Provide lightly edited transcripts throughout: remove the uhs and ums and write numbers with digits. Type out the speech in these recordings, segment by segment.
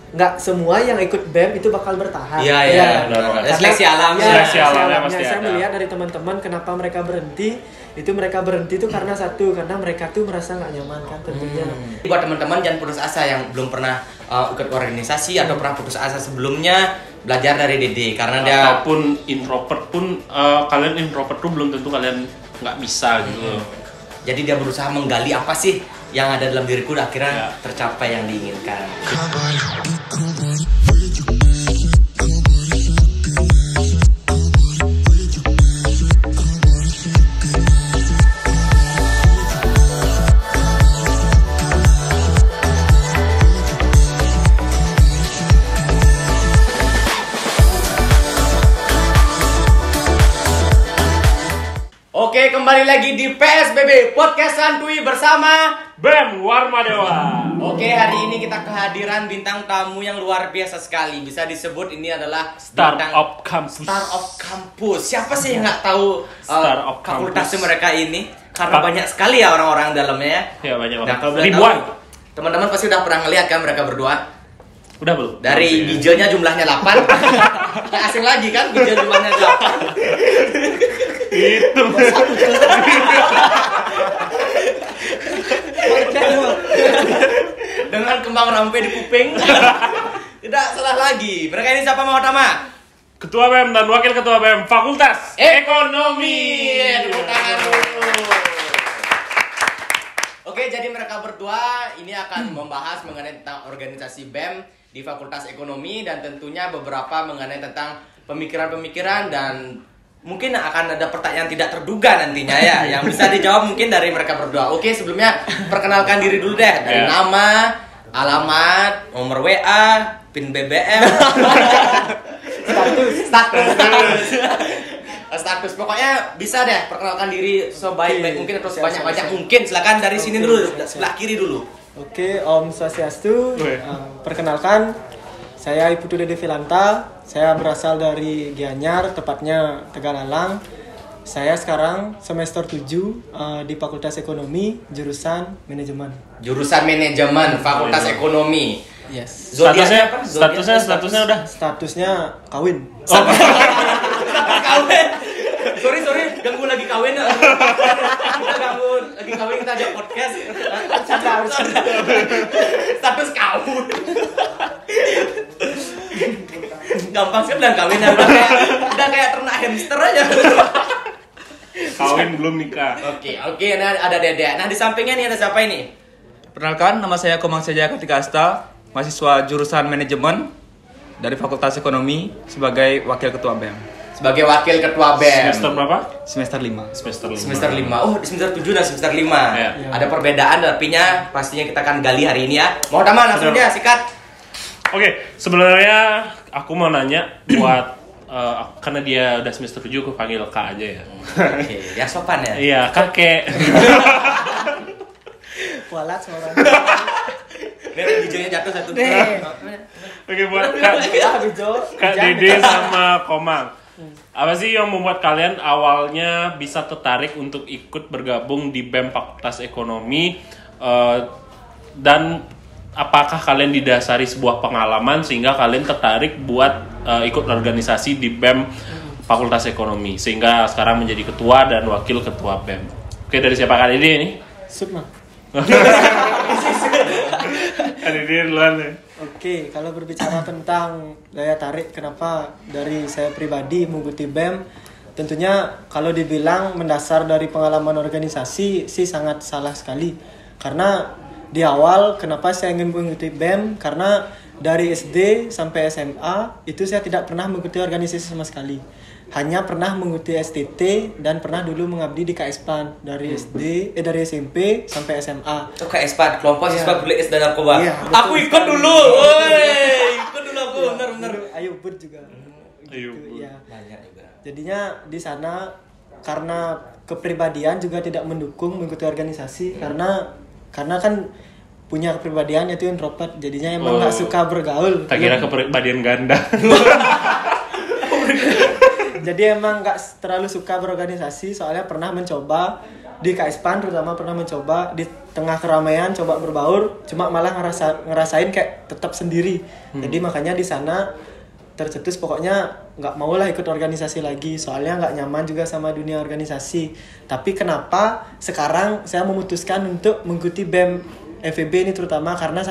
nggak semua yang ikut BEM itu bakal bertahan. Iya. Seleksi alam. Seleksi alamnya pasti saya ada. melihat dari teman-teman kenapa mereka berhenti itu karena karena mereka tuh merasa nggak nyaman kan tentunya. Buat teman-teman jangan putus asa yang belum pernah ikut organisasi atau pernah putus asa sebelumnya, belajar dari Dede karena dia ataupun introvert pun kalian introvert tuh belum tentu kalian nggak bisa gitu. Jadi dia berusaha menggali apa sih yang ada dalam diriku dan akhirnya tercapai yang diinginkan. Oke, kembali lagi di PSBB Podcast Santuy bersama BEM Warmadewa. Oke, hari ini kita kehadiran bintang tamu yang luar biasa sekali. Bisa disebut ini adalah Star bintang of Campus. Star of Campus. Siapa sih yang nggak tahu Star of fakultas Campus. mereka ini? Karena banyak sekali ya orang-orang dalamnya ya. Ya banyak Nah, banget. kalau boleh Ribuan. tahu, teman-teman pasti udah pernah ngeliat kan mereka berdua. Udah belum? Dari Belum sih. bijelnya jumlahnya 8. Nggak asing lagi kan bijel jumlahnya 8. Itu. Dengan kembang rampe di kuping. Tidak salah lagi. Mereka ini siapa mau Tama? Ketua BEM dan Wakil Ketua BEM Fakultas Ekonomi. Tepuk tangan dulu. Oke, jadi mereka berdua ini akan membahas mengenai tentang organisasi BEM di Fakultas Ekonomi dan tentunya beberapa mengenai tentang pemikiran-pemikiran dan mungkin akan ada pertanyaan tidak terduga nantinya ya yang bisa dijawab mungkin dari mereka berdua. Oke, sebelumnya perkenalkan diri dulu deh dari nama, alamat, nomor WA, PIN BBM, status. Pokoknya bisa deh perkenalkan diri sebaik-baik mungkin atau sebanyak-banyak mungkin. Silakan dari sini dulu, sebelah kiri dulu. Oke, Om Swastiastu. Perkenalkan, saya Iputu Dede Vilanta. Saya berasal dari Gianyar, tepatnya Tegalalang. Saya sekarang semester 7 di Fakultas Ekonomi, jurusan Manajemen. Jurusan Manajemen Fakultas Ekonomi. Yes. Zodiaknya apa? Statusnya udah. Statusnya kawin. Kawin. Sorry, ganggu lagi kawin. Kita ganggu lagi kawin, kita ajak podcast. Bercanda. Status kawin. Gampang sih bilang kawin, udah kayak ternak hamster aja. Kawin belum nikah. Oke, nah ada Dede. Nah di sampingnya nih ada siapa ini? Perkenalkan, nama saya Komang Sejaya Kartika Asta, mahasiswa jurusan Manajemen dari Fakultas Ekonomi sebagai Wakil Ketua BEM. Sebagai Wakil Ketua BEM. Semester berapa? Semester 5. Semester 5. Oh, di semester 7 dan semester 5. Ya. Ada perbedaan tapinya pastinya kita akan gali hari ini ya. Mau Tama langsung dia sikat. Oke, sebenarnya aku mau nanya buat karena dia udah semester 7 aku panggil Kak aja ya. Oke, ya sopan ya. Iya, kakek. Kualat seorang. Lihat hijaunya jatuh satu. Oke, buat Kak Dede sama Komang. Apa sih yang membuat kalian awalnya bisa tertarik untuk ikut bergabung di BEM Fakultas Ekonomi dan apakah kalian didasari sebuah pengalaman sehingga kalian tertarik buat ikut organisasi di BEM Fakultas Ekonomi sehingga sekarang menjadi ketua dan wakil ketua BEM. Oke, dari siapa Kak Dede ini? Sukma. Kak Dede duluan ya. Oke, kalau berbicara tentang daya tarik kenapa dari saya pribadi mengikuti BEM, tentunya kalau dibilang mendasar dari pengalaman organisasi sih sangat salah sekali. Karena di awal kenapa saya ingin mengikuti BEM, karena dari SD sampai SMA itu saya tidak pernah mengikuti organisasi sama sekali. Hanya pernah mengikuti STT dan pernah dulu mengabdi di KSPAN dari dari SMP sampai SMA. Itu kayak SPAD, kelompok siswa peduli dan narkoba. Iya, betul Aku ikut sekali. dulu. Woi, ikut dulu aku, benar. Ayo Bud juga. Ayo, Gitu, Bud. ya. Banyak juga. Jadinya di sana karena kepribadian juga tidak mendukung mengikuti organisasi karena kan punya kepribadian yaitu introvert, jadinya emang nggak suka bergaul. Tak kira kepribadian ganda. Jadi emang nggak terlalu suka berorganisasi, soalnya pernah mencoba di KSPAN terutama pernah mencoba di tengah keramaian coba berbaur, cuma malah ngerasain kayak tetap sendiri. Jadi makanya di sana tercetus pokoknya nggak mau lah ikut organisasi lagi, soalnya nggak nyaman juga sama dunia organisasi. Tapi kenapa sekarang saya memutuskan untuk mengikuti BEM FEB ini terutama karena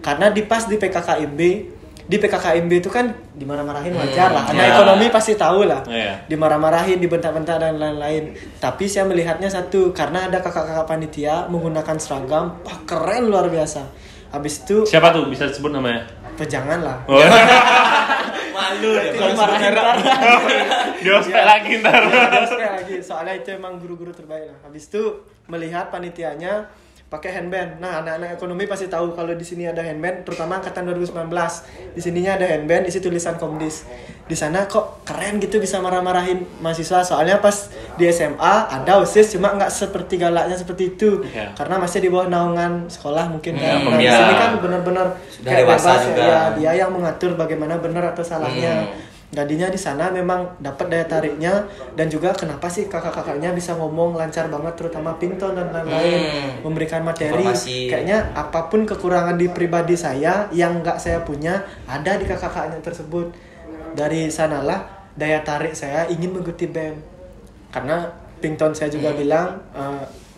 karena pas di PKKMB itu kan dimarah-marahin wajar lah. Anak ekonomi pasti tahu lah. Dimarah-marahin, dibentak-bentak dan lain-lain. Tapi saya melihatnya karena ada kakak-kakak panitia menggunakan seragam, wah keren luar biasa. Habis itu siapa tuh bisa disebut namanya? Jangan lah. Oh. Malu deh. Dimarahin ntar. Diospek lagi ntar. Diospek lagi. Soalnya itu emang guru-guru terbaik lah. Habis itu melihat panitianya pakai handband. Nah, anak-anak ekonomi pasti tahu kalau di sini ada handband, terutama angkatan 2019. Di sininya ada handband, isi tulisan Komdis. Di sana kok keren gitu bisa marah-marahin mahasiswa. Soalnya pas di SMA ada OSIS, cuma nggak seperti galaknya seperti itu. Karena masih di bawah naungan sekolah mungkin kan. Nah, di sini kan benar-benar kayak bebas ya, dia yang mengatur bagaimana benar atau salahnya. Jadinya di sana memang dapat daya tariknya, dan juga kenapa sih kakak-kakaknya bisa ngomong lancar banget, terutama Pinton dan lain-lain, memberikan materi. Informasi. Kayaknya apapun kekurangan di pribadi saya yang nggak saya punya ada di kakak-kakaknya tersebut. Dari sanalah daya tarik saya ingin mengikuti BEM, karena Pinton saya juga bilang,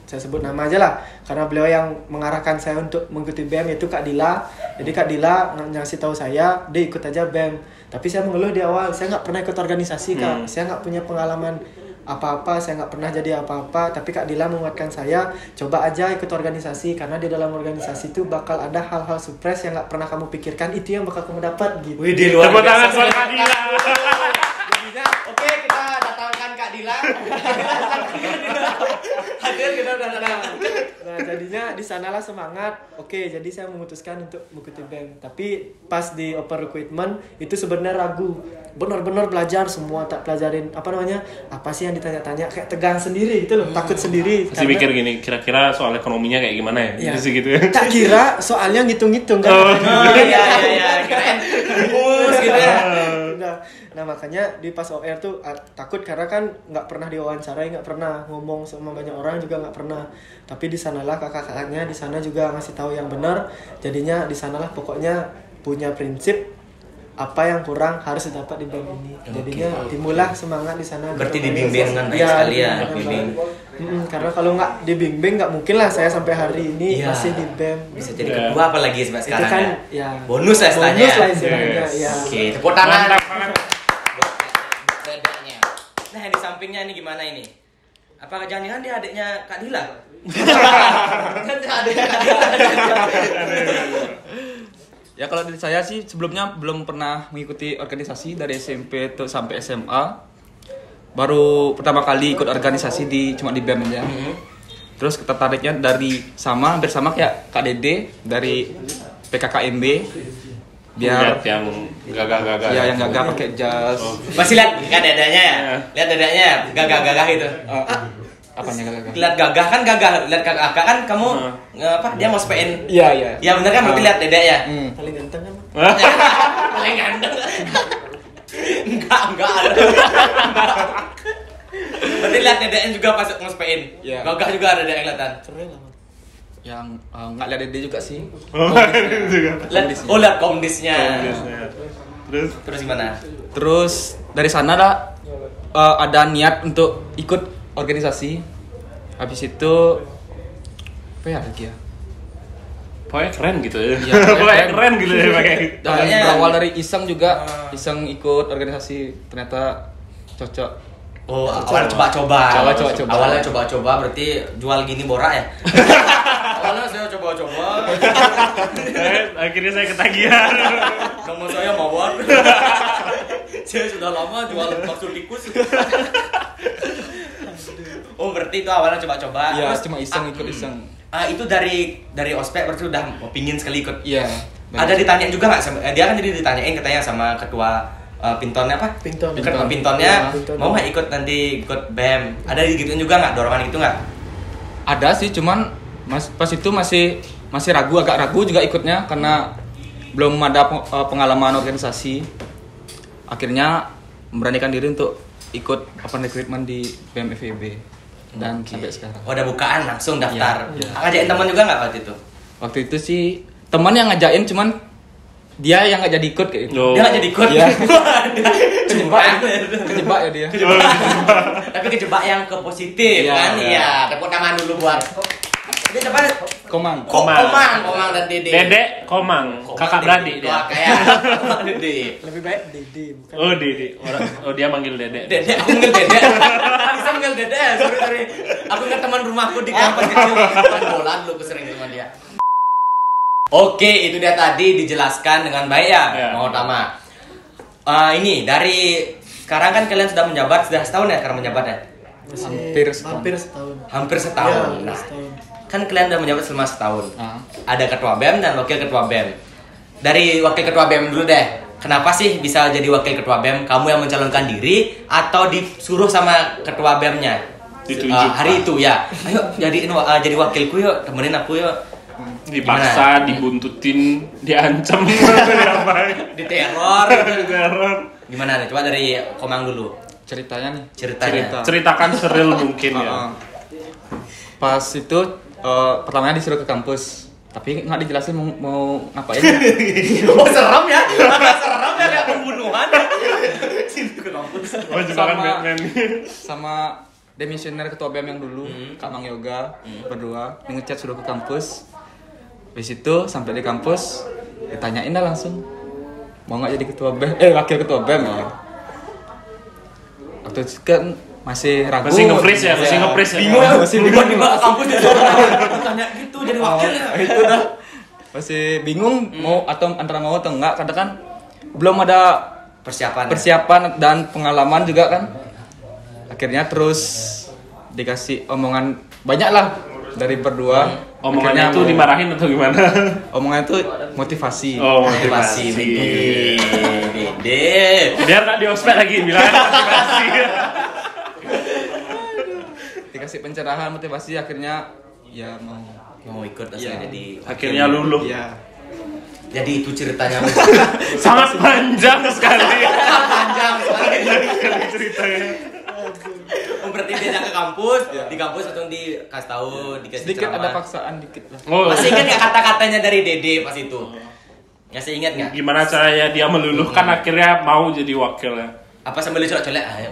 saya sebut nama aja lah, karena beliau yang mengarahkan saya untuk mengikuti BEM yaitu Kak Dila. Jadi Kak Dila ngasih tahu saya, dia ikut aja BEM. Tapi saya mengeluh di awal, saya nggak pernah ikut organisasi Kak, saya nggak punya pengalaman apa-apa, saya nggak pernah jadi apa-apa. Tapi Kak Dila menguatkan saya, coba aja ikut organisasi, karena di dalam organisasi itu bakal ada hal-hal surprise yang nggak pernah kamu pikirkan, itu yang bakal kamu dapat gitu. Wih, di luar biasa. Buat Kak Dila. Jadinya, oke, kita datangkan Kak Dila. Hadir kita udah datang. Nah, jadinya di sanalah semangat. Oke, jadi saya memutuskan untuk mengikuti BEM. Tapi pas di open recruitment itu sebenarnya ragu. Benar-benar belajar semua, tak pelajarin apa sih yang ditanya-tanya, kayak tegang sendiri gitu loh, takut sendiri. Masih mikir gini, kira-kira soal ekonominya kayak gimana ya? Gitu. Tak kira soalnya ngitung-ngitung kan. Iya, keren. Bus gitu ya. Nah makanya di pas OR tuh takut karena kan nggak pernah diwawancarai, nggak pernah ngomong sama banyak orang juga nggak pernah. Tapi di sanalah kakak-kakaknya di sana juga ngasih tahu yang benar. Jadinya di sanalah pokoknya punya prinsip apa yang kurang harus didapat di BEM ini. Jadinya timbullah semangat di sana. Berarti dibimbing kan sekalian, bimbing. Karena kalau nggak dibimbing nggak mungkin lah saya sampai hari ini masih di BEM. Bisa jadi ketua apalagi sampai sekarang. Itu kan ya. Bonus lah istilahnya. Bonus lah istilahnya. Ya. Oke, tepuk tangan. Nah, di sampingnya ini gimana ini? Apa jangan-jangan dia adiknya Kak Dila? Ya kalau dari saya sih sebelumnya belum pernah mengikuti organisasi dari SMP tuh sampai SMA. Baru pertama kali ikut organisasi cuma di BEM aja. Terus ketertariknya hampir sama kayak Kak Dede dari PKKMB. Biar yang gagah-gagah. Ya, yang gagah pakai jas. Masih lihat kan dadanya ya? Lihat dadanya ya, gagah-gagah gitu. Apanya gagah? Lihat gagah kan gagah, lihat kakak kan kamu dia mau SPN. Iya. Ya benar kan berarti lihat dede ya. Paling ganteng kan? Paling ganteng. Enggak ada. Berarti lihat dedenya juga pas mau SPN. Gagah juga ada yang kelihatan. Keren lah. Yang nggak lihat dede juga sih. Lihat komdisnya. Terus gimana? Terus dari sana lah ada niat untuk ikut organisasi. Habis itu apa ya lagi ya? Pokoknya keren gitu ya. Pokoknya keren gitu ya pakai. Dan berawal dari iseng juga, iseng ikut organisasi, ternyata cocok. Oh, awalnya coba-coba. Awalnya coba-coba berarti jual gini borak ya? Awalnya saya coba-coba. Akhirnya saya ketagihan. Nama saya Mawar. Saya sudah lama jual bakso tikus. Oh, berarti itu awalnya coba-coba. Iya, cuma iseng ikut iseng. Itu dari ospek berarti udah pingin sekali ikut. Iya. Ada ditanyain juga nggak? Dia kan jadi ditanyain katanya sama ketua Pintonnya apa? Pintonnya mau nggak ikut BEM? Ada digituin juga nggak, dorongan gitu nggak? Ada sih, cuman pas itu masih agak ragu juga ikutnya karena belum ada pengalaman organisasi. Akhirnya memberanikan diri untuk ikut open recruitment di BEM FEB. dan sampai sekarang. Oh, udah bukaan langsung daftar. Iya. Ngajakin teman juga nggak waktu itu? Waktu itu sih teman yang ngajakin, cuman dia yang nggak jadi ikut kayak gitu. Oh. Dia nggak jadi ikut. Iya. Kejebak. Kejebak ya dia. Tapi kejebak yang ke positif Iya, kan? iya. Iya. Tepuk tangan dulu buat. Dia coba Komang. Komang dan Dede. Dedek, Komang, kakak beradik dia. Kayak Dede. Lebih baik Dede bukan. Oh, Dede. Oh, dia manggil Dedek. Dede, aku manggil Dede. Bisa manggil Dede, sorry. Aku ingat teman rumahku di kampus kecil. Main bola dulu, aku sering sama dia. Oke, itu dia tadi dijelaskan dengan baik ya, Ya. Mang Utama. Ini dari sekarang kan kalian sudah menjabat, sudah setahun ya sekarang menjabat ya? Hampir setahun. Hampir setahun. Ya, Nah, setahun. kan kalian udah menjabat selama setahun. Ah. Ada ketua BEM dan wakil ketua BEM. Dari wakil ketua BEM dulu deh. Kenapa sih bisa jadi wakil ketua BEM? Kamu yang mencalonkan diri atau disuruh sama ketua BEM-nya? Ditunjuk. Hari itu ya. Ayo jadi wakilku yuk, temenin aku yuk. Dipaksa, dibuntutin, diancam, diapain? Diteror. Diteror. Gimana nih? Coba dari Komang dulu. Ceritanya nih. Ceritanya. Ceritakan seril mungkin ya. Ah. Pas itu pertamanya disuruh ke kampus, tapi nggak dijelasin mau ngapain. Oh, serem ya? Agak serem ya kayak pembunuhan. Sini ke kampus. Oh, jebakan Sama- Batman. Sama demisioner ketua BEM yang dulu, Kak Mang Yoga, berdua ngechat suruh ke kampus. Habis itu sampai di kampus ditanyain dah langsung mau nggak jadi ketua BEM, wakil ketua BEM ya. Waktu itu kan masih ragu. Masih nge-freeze ya, masih nge-freeze ya. Bingung ya? Masih bingung. Tiba-tiba ke kampus dia tanya gitu jadi wakil ya? Itu dah masih bingung mau atau antara mau atau enggak, karena kan belum ada Persiapan. persiapan dan pengalaman juga kan. Akhirnya terus dikasih omongan banyak lah dari berdua. Omongannya Akhirnya itu mau- dimarahin atau gimana? Omongannya itu motivasi. Oh, Motivasi. motivasi. Dede. Biar nggak di ospek lagi bilang motivasi. Dikasih pencerahan motivasi, akhirnya ya Mau ikut Iya. jadi Akhirnya luluh. ya Jadi itu ceritanya. Sangat panjang sekali. Panjang sekali. Sekali ceritanya. Oh, berarti dia ke kampus, di kampus langsung dikasih tahu, dikasih sedikit ceramah. ada paksaan dikit lah. Oh, Masih ingat nggak kata-katanya dari Dede pas itu? Masih ingat nggak? gimana caranya dia meluluhkan akhirnya mau jadi wakilnya? Apa sambil colek-colek? Ayo.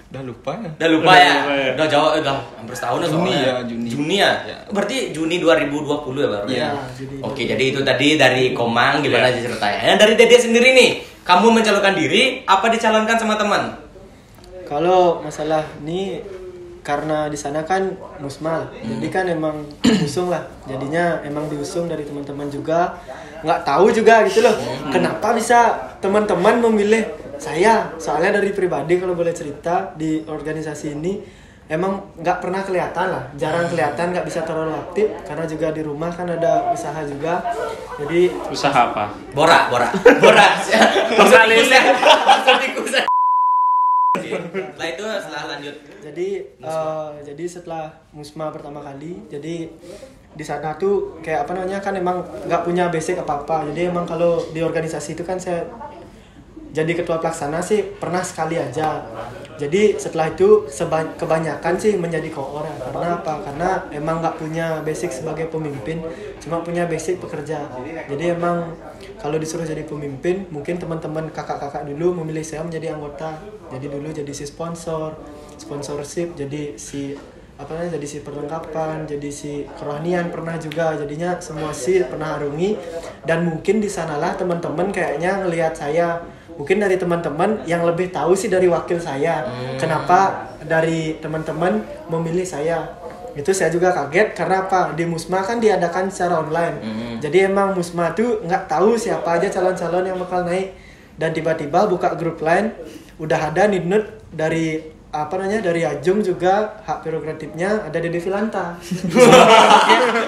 Udah lupa ya. Udah lupa Udah ya? lupa ya. Udah jauh, udah hampir setahun Juni soalnya. ya, Juni. Juni ya? Ya. Berarti Juni 2020 ya baru? Iya. Juni. Oke, jadi itu tadi dari Komang gimana Iya. aja ceritanya. Yang dari Dede sendiri nih, kamu mencalonkan diri apa dicalonkan sama teman? Kalau masalah ini karena di sana kan musmal, jadi kan emang diusung lah. Jadinya emang diusung dari teman-teman juga. Nggak tahu juga gitu loh. Kenapa bisa teman-teman memilih saya? Soalnya dari pribadi kalau boleh cerita di organisasi ini emang nggak pernah kelihatan lah, jarang kelihatan, nggak bisa terlalu aktif karena juga di rumah kan ada usaha juga. Jadi Usaha apa? Bora. Maksud tikus ya. Maksud tikus ya. Setelah itu setelah lanjut. jadi setelah musma pertama kali, jadi di sana tuh kayak apa namanya kan emang nggak punya basic apa-apa. Jadi emang kalau di organisasi itu kan saya jadi ketua pelaksana sih pernah sekali aja. Jadi setelah itu kebanyakan sih menjadi koor ya. Karena apa? Karena emang nggak punya basic sebagai pemimpin, cuma punya basic pekerja. Jadi emang kalau disuruh jadi pemimpin, mungkin teman-teman kakak-kakak dulu memilih saya menjadi anggota. Jadi dulu jadi si sponsorship, jadi si apa namanya, jadi si perlengkapan, jadi si kerohanian pernah juga. Jadinya semua sih pernah harungi, dan mungkin di sanalah teman-teman kayaknya ngelihat saya. Mungkin dari teman-teman yang lebih tahu sih dari wakil saya. Kenapa dari teman-teman memilih saya? Itu saya juga kaget karena apa? Di Musma kan diadakan secara online. Jadi emang Musma tuh nggak tahu siapa aja calon-calon yang bakal naik. Dan tiba-tiba buka grup lain, udah ada Nidnut dari apa namanya, dari Ajung juga, hak prerogatifnya ada Dede Vilanta.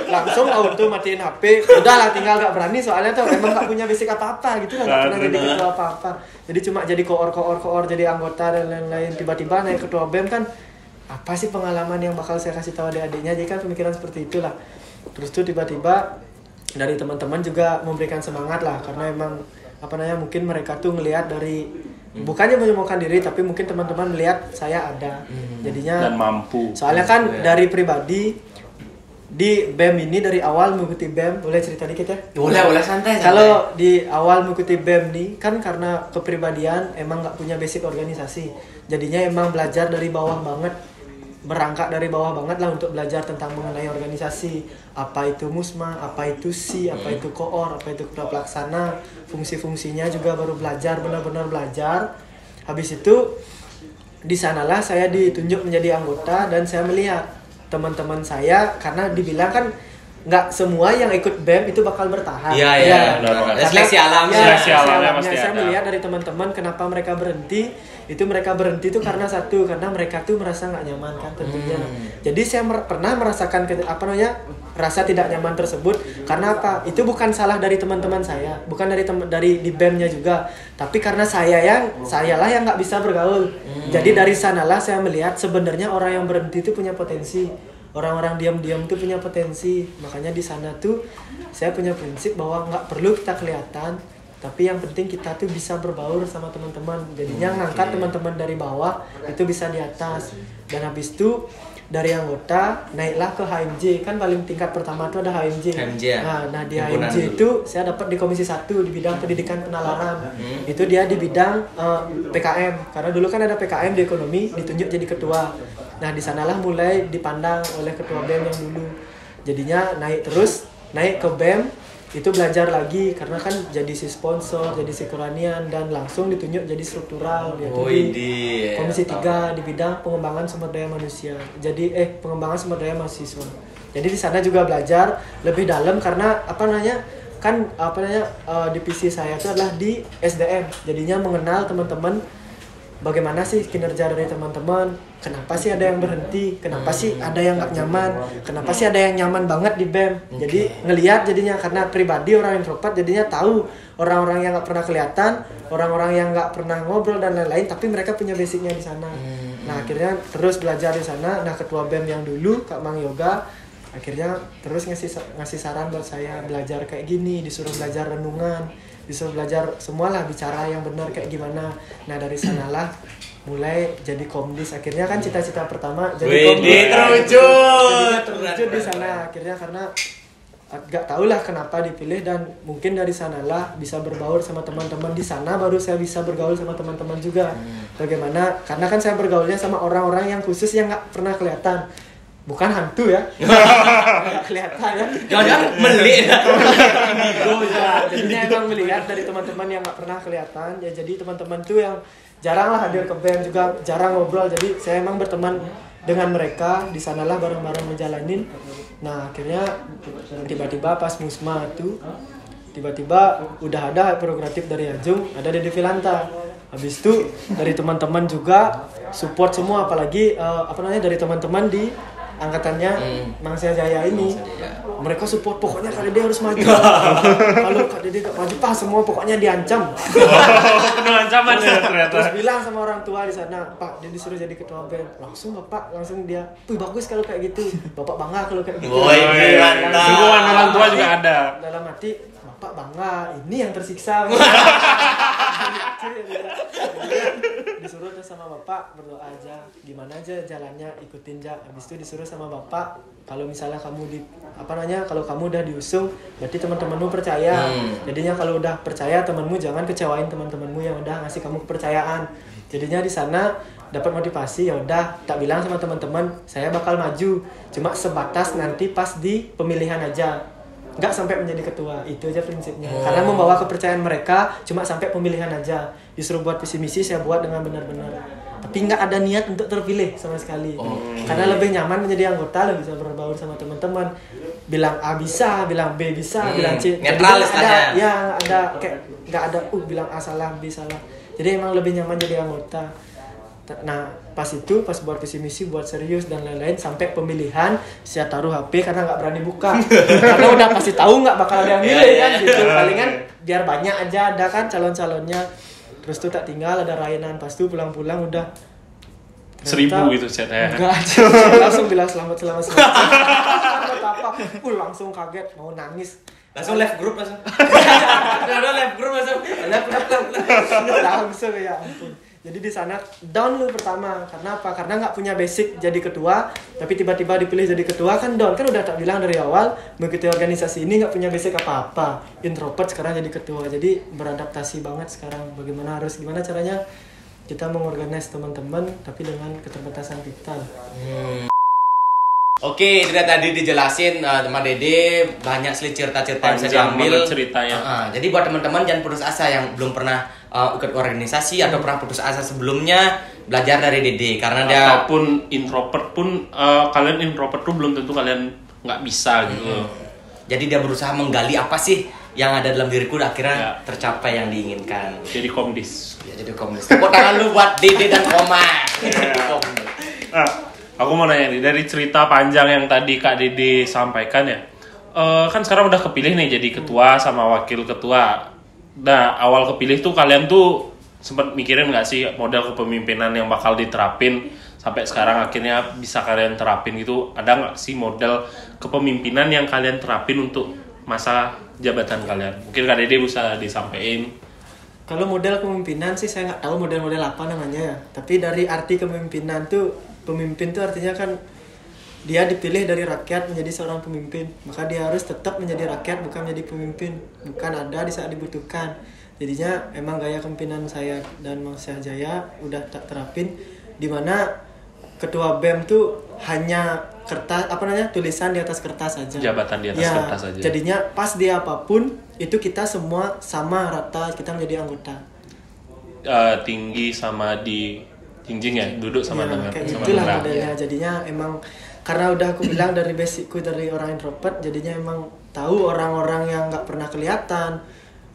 Langsung auto matiin HP. Udahlah, tinggal gak berani soalnya tuh emang gak punya basic apa-apa gitu lah, gak pernah jadi ketua apa-apa. Jadi cuma jadi koor, jadi anggota dan lain-lain. Tiba-tiba naik ketua BEM kan, apa sih pengalaman yang bakal saya kasih tahu adik-adiknya? Jadi kan pemikiran seperti itulah. Terus tuh tiba-tiba dari teman-teman juga memberikan semangat lah, karena emang apa namanya, mungkin mereka tuh ngelihat dari Bukannya menyembuhkan diri, tapi mungkin teman-teman melihat saya ada. Jadinya Dan mampu. soalnya kan dari pribadi di BEM ini dari awal mengikuti BEM, boleh cerita dikit ya? Boleh santai. Kalau di awal mengikuti BEM nih kan karena kepribadian emang nggak punya basic organisasi, jadinya emang belajar dari bawah banget, berangkat dari bawah banget lah untuk belajar tentang mengenai organisasi, apa itu musma, apa itu si, apa itu koor, apa itu ketua pelaksana, fungsi-fungsinya juga baru belajar, benar-benar belajar. Habis itu di sanalah saya ditunjuk menjadi anggota dan saya melihat teman-teman saya, karena dibilang kan nggak semua yang ikut BEM itu bakal bertahan. Iya. Karena- Seleksi alam. Seleksi alamnya pasti Saya ada. melihat dari teman-teman kenapa mereka berhenti. Itu mereka berhenti itu karena satu, karena mereka tuh merasa nggak nyaman kan tentunya. Jadi saya pernah merasakan rasa tidak nyaman tersebut. Karena apa? Itu bukan salah dari teman-teman saya, bukan dari di BEM-nya juga, tapi karena sayalah yang nggak bisa bergaul. Jadi dari sanalah saya melihat sebenarnya orang yang berhenti itu punya potensi. Orang-orang diam-diam tuh punya potensi. Makanya di sana tuh saya punya prinsip bahwa nggak perlu kita kelihatan, tapi yang penting kita tuh bisa berbaur sama teman-teman. Jadinya ngangkat teman-teman dari bawah itu bisa di atas. Dan habis itu dari anggota naiklah ke HMJ. Kan paling tingkat pertama tuh ada HMJ. HMJ ya? Nah di Himpunan HMJ dulu. itu saya dapat di komisi 1 di bidang pendidikan penalaran. Itu dia di bidang PKM. Karena dulu kan ada PKM di ekonomi, ditunjuk jadi ketua. Nah di sanalah mulai dipandang oleh ketua BEM yang dulu. Jadinya naik ke BEM, itu belajar lagi karena kan jadi si sponsor, jadi si keranian, dan langsung ditunjuk jadi struktural yaitu di komisi 3 di bidang pengembangan sumber daya manusia. Jadi pengembangan sumber daya mahasiswa. Jadi di sana juga belajar lebih dalam karena divisi saya itu adalah di SDM. Jadinya mengenal teman-teman, bagaimana sih kinerja dari teman-teman, kenapa sih ada yang berhenti, kenapa sih ada yang nggak nyaman, kenapa sih ada yang nyaman banget di BEM. Jadi ngelihat jadinya, karena pribadi orang introvert jadinya tahu orang-orang yang nggak pernah kelihatan, orang-orang yang nggak pernah ngobrol dan lain-lain, tapi mereka punya basicnya di sana. Nah akhirnya terus belajar di sana. Nah ketua BEM yang dulu Kak Mang Yoga akhirnya terus ngasih saran buat saya belajar kayak gini, disuruh belajar renungan, disuruh belajar semualah, bicara yang benar kayak gimana. Nah dari sanalah mulai jadi komdis. Akhirnya kan cita-cita pertama jadi komdis. Terwujud di sana akhirnya, karena gak tau lah kenapa dipilih, dan mungkin dari sanalah bisa berbaur sama teman-teman di sana, baru saya bisa bergaul sama teman-teman juga. Bagaimana? Karena kan saya bergaulnya sama orang-orang yang khusus yang nggak pernah kelihatan. Bukan hantu ya, nggak kelihatan ya. Jangan meli. Jadinya emang melihat dari teman-teman yang nggak pernah kelihatan ya. Jadi teman-teman tuh yang jarang lah hadir ke BEM, juga jarang ngobrol. Jadi saya emang berteman dengan mereka di sanalah, bareng-bareng menjalanin. Nah akhirnya tiba-tiba pas musma tuh tiba-tiba udah ada prerogatif dari Ajung, ada Dede Vilanta. Habis itu dari teman-teman juga support semua, apalagi dari teman-teman di angkatannya Mangsia Jaya ini. Mereka support, pokoknya Kak Dede harus maju. Kalau Kak Dede gak maju, semua pokoknya diancam. Penuh ancaman ya ternyata. Terus bilang sama orang tua di sana, Pak, dia disuruh jadi ketua BEM. Langsung dia, "Wih, bagus kalau kayak gitu. Bapak bangga kalau kayak gitu." Mantap. Dukungan orang tua juga ada. Dalam hati, Bapak bangga, ini yang tersiksa. Disuruh terus sama Bapak berdoa aja, gimana aja jalannya, ikutin aja. Habis itu disuruh sama Bapak, kalau misalnya kamu kalau kamu udah diusung, berarti teman-temanmu percaya. Jadinya kalau udah percaya temanmu, jangan kecewain teman-temanmu yang udah ngasih kamu kepercayaan. Jadinya di sana dapat motivasi, ya udah tak bilang sama teman-teman, saya bakal maju, cuma sebatas nanti pas di pemilihan aja, nggak sampai menjadi ketua. Itu aja prinsipnya. Karena membawa kepercayaan mereka cuma sampai pemilihan aja. Disuruh buat visi misi, saya buat dengan benar-benar, tapi nggak ada niat untuk terpilih sama sekali. Karena lebih nyaman menjadi anggota, lebih bisa berbaur sama teman-teman. Bilang A bisa, bilang B bisa, bilang C. Netral ada, ya ada kayak nggak ada bilang A salah, B salah. Jadi emang lebih nyaman jadi anggota. Nah pas buat visi misi, buat serius dan lain-lain, sampai pemilihan saya taruh HP karena nggak berani buka. Karena udah pasti tahu nggak bakal ada yang milih kan gitu. Palingan biar banyak aja ada kan calon-calonnya. Terus tuh tak tinggal ada rainan, pas tuh pulang-pulang udah 1000 gitu chatnya. enggak, langsung bilang selamat. Apa? Langsung kaget, mau nangis. Langsung live group langsung. Udah live group langsung. Langsung ya ampun. Jadi di sana down lu pertama. Karena apa? Karena nggak punya basic jadi ketua, tapi tiba-tiba dipilih jadi ketua kan down. Kan udah tak bilang dari awal mengikuti organisasi ini nggak punya basic apa-apa. Introvert sekarang jadi ketua. Jadi beradaptasi banget sekarang. Gimana caranya kita mengorganize teman-teman tapi dengan keterbatasan kita. Oke, itu tadi dijelasin sama Dede banyak cerita-cerita yang bisa diambil ceritanya. Jadi buat teman-teman jangan putus asa yang belum pernah ikut organisasi atau pernah putus asa sebelumnya, belajar dari Dede karena dia ataupun introvert pun kalian introvert tuh belum tentu kalian nggak bisa gitu. Jadi dia berusaha menggali apa sih yang ada dalam diriku dan akhirnya tercapai yang diinginkan. Jadi komdis. Ya, jadi komunis. Tepuk tangan lu buat Dede dan Komang. Aku mau nanya nih, dari cerita panjang yang tadi Kak Dede sampaikan ya, kan sekarang udah kepilih nih jadi ketua sama wakil ketua. Nah, awal kepilih tuh kalian tuh sempat mikirin nggak sih model kepemimpinan yang bakal diterapin sampai sekarang akhirnya bisa kalian terapin gitu? Ada nggak sih model kepemimpinan yang kalian terapin untuk masa jabatan kalian? Mungkin Kak Dede bisa disampaikan. Kalau model kepemimpinan sih saya nggak tahu model-model apa namanya ya. Tapi dari arti kepemimpinan tuh, pemimpin tuh artinya kan dia dipilih dari rakyat menjadi seorang pemimpin. Maka dia harus tetap menjadi rakyat, bukan menjadi pemimpin. Bukan ada di saat dibutuhkan. Jadinya emang gaya kepemimpinan saya dan Mang Syah Jaya udah tak terapin. Dimana ketua BEM tuh hanya kertas, tulisan di atas kertas saja. Jabatan di atas kertas saja. Jadinya pas dia apapun, itu kita semua sama rata, kita menjadi anggota. Tinggi sama di jinjing ya, duduk sama dengan kayak sama gitulah dengan. modelnya. Jadinya emang karena udah aku bilang dari basicku dari orang introvert, jadinya emang tahu orang-orang yang nggak pernah kelihatan,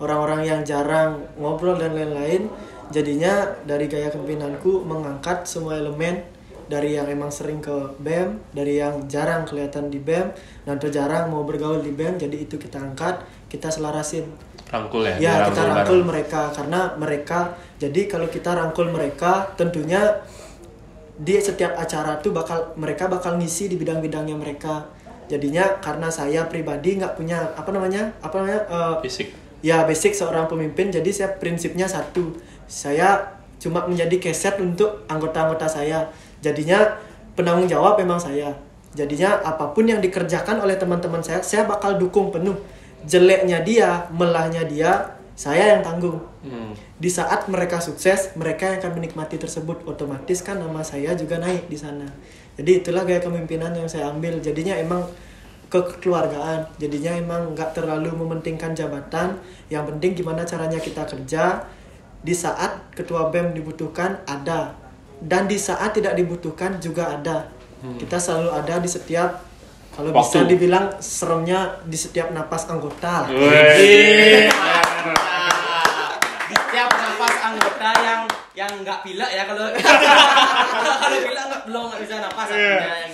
orang-orang yang jarang ngobrol dan lain-lain. Jadinya dari gaya kepemimpinanku mengangkat semua elemen dari yang emang sering ke BEM, dari yang jarang kelihatan di BEM, dan tuh jarang mau bergaul di BEM, jadi itu kita angkat, kita selarasin. Rangkul ya? Ya, kita rangkul mereka karena mereka, jadi kalau kita rangkul mereka, tentunya di setiap acara tuh mereka bakal ngisi di bidang-bidangnya mereka. Jadinya karena saya pribadi nggak punya Fisik. Ya basic seorang pemimpin, jadi saya prinsipnya satu, saya cuma menjadi keset untuk anggota-anggota saya. Jadinya penanggung jawab memang saya. Jadinya apapun yang dikerjakan oleh teman-teman saya bakal dukung penuh. Jeleknya dia, melahnya dia, saya yang tanggung. Di saat mereka sukses, mereka yang akan menikmati tersebut. Otomatis kan nama saya juga naik di sana. Jadi itulah gaya kepemimpinan yang saya ambil. Jadinya emang kekeluargaan. Jadinya emang nggak terlalu mementingkan jabatan. Yang penting gimana caranya kita kerja. Di saat ketua BEM dibutuhkan, ada. Dan di saat tidak dibutuhkan juga ada. Kita selalu ada di setiap, kalau bisa dibilang seremnya di setiap napas anggota. Di setiap napas anggota yang nggak pilek ya kalau pilek nggak bisa napas.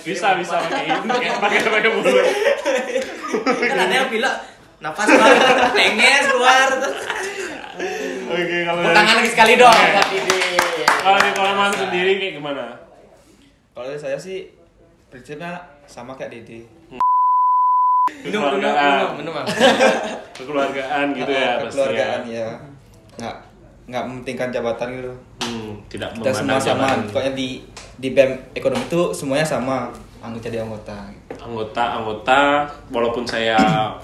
Bisa pakai mulut. Kan ada yang pilek napas keluar, tenges keluar. Oke, kalau tangan lagi sekali dong. Kalau di Koleman sendiri kayak gimana? Kalau dari saya sih prinsipnya sama kayak Dede. Minum. Kekeluargaan gitu ya pastinya. Kekeluargaan ya. Nggak mementingkan jabatan gitu. Tidak Kita semua memandang sama. jabatan. Pokoknya di BEM ekonomi itu semuanya sama. Jadi anggota. Anggota walaupun saya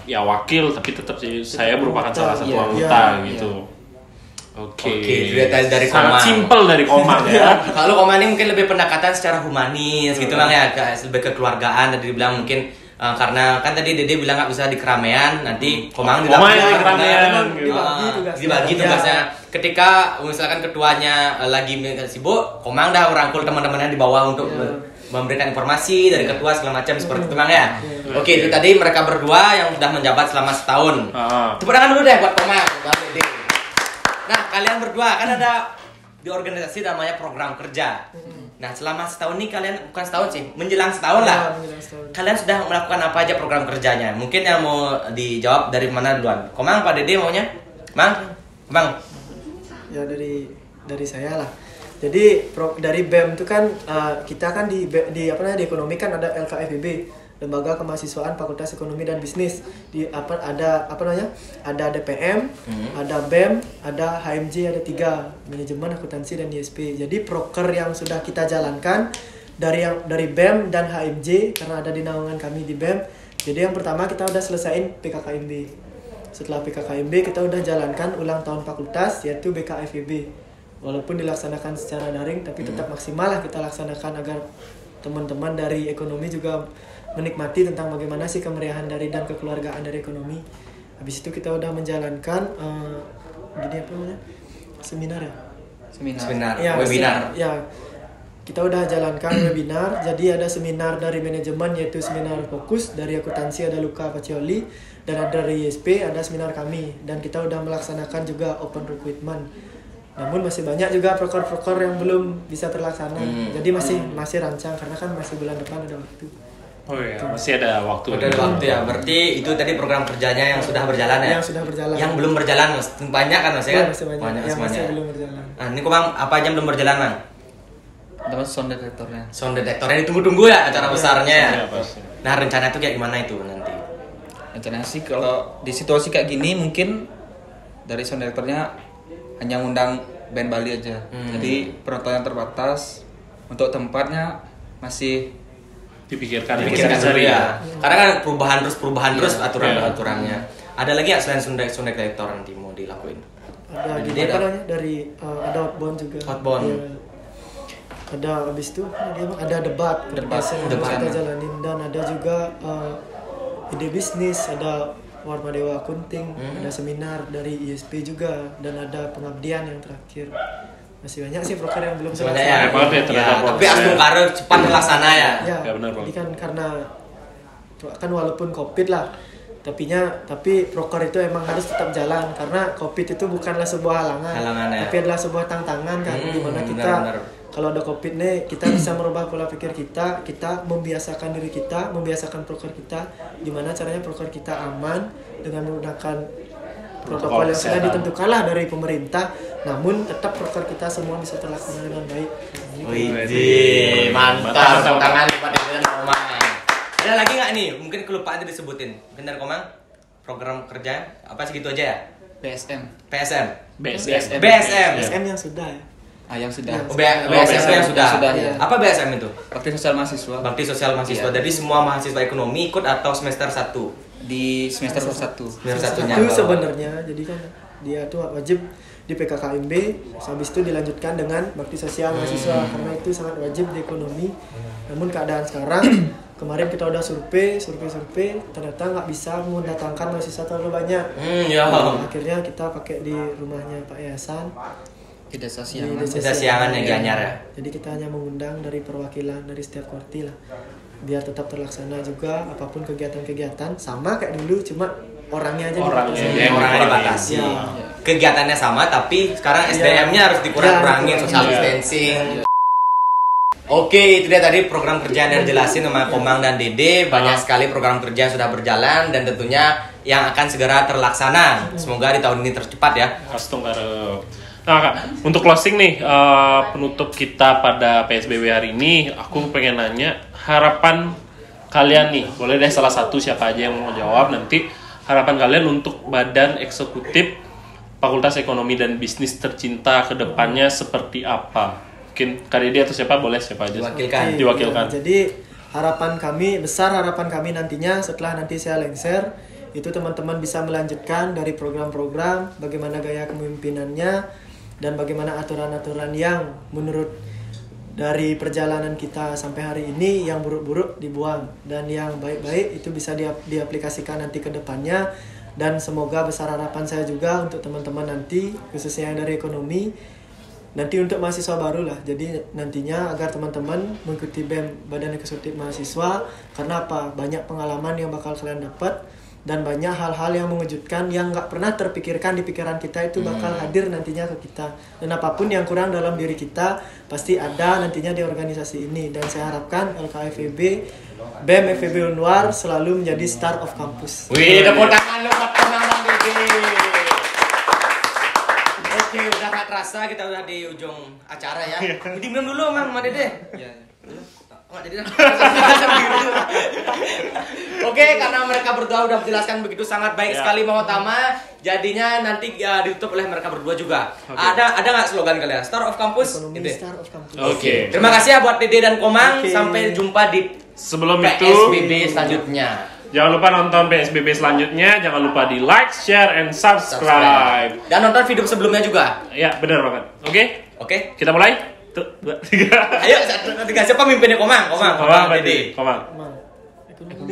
ya wakil tapi tetap saya merupakan salah satu anggota gitu. Oke, dari sangat Komang. simpel dari Komang ya. Kalau Komang ini mungkin lebih pendekatan secara humanis gitu Bang ya, lebih kekeluargaan. Tadi dibilang mungkin karena kan tadi Dede bilang nggak bisa di keramaian, nanti Komang di keramaian dibagi tugasnya. Ketika misalkan ketuanya lagi sibuk, Komang dah merangkul teman-temannya di bawah untuk memberikan informasi dari ketua segala macam seperti itu Bang ya. Oke, itu tadi mereka berdua yang sudah menjabat selama setahun. Tepuk tangan dulu deh buat Komang, buat Dede. Nah, kalian berdua kan ada di organisasi namanya program kerja. Nah, selama setahun ini kalian, bukan setahun sih, menjelang setahun lah. Kalian sudah melakukan apa aja program kerjanya? Mungkin yang mau dijawab dari mana duluan? Komang, Pak Dede maunya? Mang? Ya dari saya lah. Jadi dari BEM itu kan kita kan di ekonomi kan ada LKFIB lembaga kemahasiswaan Fakultas Ekonomi dan Bisnis. Ada DPM, ada BEM, ada HMJ, ada 3, manajemen, akuntansi dan ISP. Jadi proker yang sudah kita jalankan dari BEM dan HMJ karena ada di naungan kami di BEM. Jadi yang pertama kita udah selesaiin PKKMB. Setelah PKKMB kita udah jalankan ulang tahun fakultas yaitu BKFEB. Walaupun dilaksanakan secara daring tapi tetap maksimal lah kita laksanakan agar teman-teman dari ekonomi juga menikmati tentang bagaimana sih kemeriahan dari dan kekeluargaan dari ekonomi. Habis itu kita udah menjalankan seminar ya? Seminar, Ya, webinar. Ya, kita udah jalankan webinar. Jadi ada seminar dari manajemen yaitu seminar fokus, dari akuntansi ada Luca Pacioli, dan ada dari ISP ada seminar kami. Dan kita udah melaksanakan juga open recruitment. Namun masih banyak juga proker-proker yang belum bisa terlaksana. Jadi masih rancang karena kan masih bulan depan ada waktu. Oh iya, masih ada waktu. Ada waktu ya. Berarti itu tadi program kerjanya yang sudah berjalan ya? Yang sudah berjalan. Yang belum berjalan Mas. Banyak kan Mas ya kan? Masih banyak. Yang masih belum berjalan. Nah, ini Komang apa aja yang belum berjalan, Mang? Dapat sound detectornya. Sound detectornya ditunggu-tunggu ya acara besarnya ya. Iya, pasti. Nah, rencana itu kayak gimana itu nanti? Rencananya sih kalau di situasi kayak gini mungkin dari sound detectornya hanya ngundang band Bali aja. Jadi penontonnya terbatas. Untuk tempatnya masih Dipikirkan Dulu ya. Karena kan perubahan terus aturan-aturannya. Iya. Ada lagi ya selain sound detector nanti mau dilakuin? Ada Jadi di ada- namanya dari ada outbound juga. Outbound. Iya. Ada habis itu ada debat yang Debat. kita jalanin dan ada juga ide bisnis, ada Warma Dewa Kunting, ada seminar dari ISP juga dan ada pengabdian yang terakhir. Masih banyak sih proker yang belum Sebenarnya ya. Banyak banget ya, ternyata Tapi Astung Karo cepat terlaksana ya. Ya, Ya, benar, Bang. jadi karena kan walaupun Covid lah, tapi proker itu emang harus tetap jalan karena Covid itu bukanlah sebuah Halangan ya. tapi adalah sebuah tantangan kan, dimana kita benar. kalau ada Covid nih kita bisa merubah pola pikir kita membiasakan diri kita, membiasakan proker kita, gimana caranya proker kita aman dengan menggunakan protokol yang sudah kesehatan. ditentukan lah dari pemerintah, namun tetap proker kita semua bisa terlaksana dengan baik. Wih, mantap. Mantap. Tepuk tangan buat Komang. Ada lagi nggak nih? Mungkin kelupaan tadi disebutin. Mungkin dari Komang program kerja apa segitu aja ya? PSM. PSM. BSM. BSM. SM yang sudah ya. Yang sudah. Oh, BSM yang sudah. Sudah, ya. Apa BSM itu? Bakti sosial mahasiswa Bakti sosial mahasiswa. Iya. Jadi semua mahasiswa ekonomi ikut atau semester 1? di semester 1. Semester satunya. Itu sebenarnya jadi kan dia tuh wajib di PKKMB, habis itu dilanjutkan dengan bakti sosial mahasiswa karena itu sangat wajib di ekonomi. Namun keadaan sekarang kemarin kita udah survei ternyata nggak bisa mendatangkan mahasiswa terlalu banyak. Ya. Akhirnya kita pakai di rumahnya Pak Yayasan Di desa di Siangan. Desa Desa Siangan yang Gianyar ya. Jadi kita hanya mengundang dari perwakilan dari setiap korti lah biar tetap terlaksana juga apapun kegiatan-kegiatan sama kayak dulu, cuma orangnya aja Orangnya dibatasi. yang Orangnya dikurangin. dibatasi. Ya. Kegiatannya sama tapi sekarang SDM-nya harus dikurang-kurangin, Ya, social iya. distancing. Oke, itu dia tadi program kerja yang dijelasin sama Komang dan Dede. Banyak sekali program kerja yang sudah berjalan dan tentunya yang akan segera terlaksana. Semoga di tahun ini tercepat ya. Astung Karo. Nah, Kak, untuk closing nih, penutup kita pada PSBB hari ini, aku pengen nanya harapan kalian nih. Boleh deh salah satu siapa aja yang mau jawab nanti. Harapan kalian untuk badan eksekutif Fakultas Ekonomi dan Bisnis tercinta ke depannya seperti apa? Mungkin Kak Dede atau siapa boleh, siapa aja. Diwakilkan. Diwakilkan. Jadi harapan kami nantinya setelah nanti saya lengser itu teman-teman bisa melanjutkan dari program-program, bagaimana gaya kepemimpinannya dan bagaimana aturan-aturan yang menurut dari perjalanan kita sampai hari ini yang buruk-buruk dibuang dan yang baik-baik itu bisa diaplikasikan nanti ke depannya. Dan semoga besar harapan saya juga untuk teman-teman nanti khususnya yang dari ekonomi nanti untuk mahasiswa baru lah. Jadi nantinya agar teman-teman mengikuti BEM Badan Eksekutif Mahasiswa karena apa? Banyak pengalaman yang bakal kalian dapat dan banyak hal-hal yang mengejutkan yang nggak pernah terpikirkan di pikiran kita itu bakal hadir nantinya ke kita. Dan apapun yang kurang dalam diri kita pasti ada nantinya di organisasi ini. Dan saya harapkan LKFEB, BEM FEB Unwar selalu menjadi star of campus. Wih, tepuk tangan lu buat Komang dan Dede. Oke, udah gak terasa kita udah di ujung acara ya. Minum dulu Mang sama Dede. Ya. Jadi Oke, karena mereka berdua udah menjelaskan begitu sangat baik sekali Bang Utama, jadinya nanti ditutup oleh mereka berdua juga. Ada nggak slogan kalian? Star of Campus? Ekonomi Gitu. Star of Campus. Oke. Terima kasih ya buat Dede dan Komang. Oke. Sampai jumpa di Sebelum itu, PSBB selanjutnya. jangan lupa nonton PSBB selanjutnya. Jangan lupa di like, share, and subscribe. Dan nonton video sebelumnya juga. Ya, benar banget. Oke, Oke. kita mulai. 1, 2, 3. Ayo, 1, 2, 3. Siapa mimpinnya? Komang, Komang, Dede. Komang. Emang, ekonomi.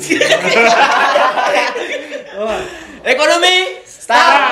Ekonomi Start.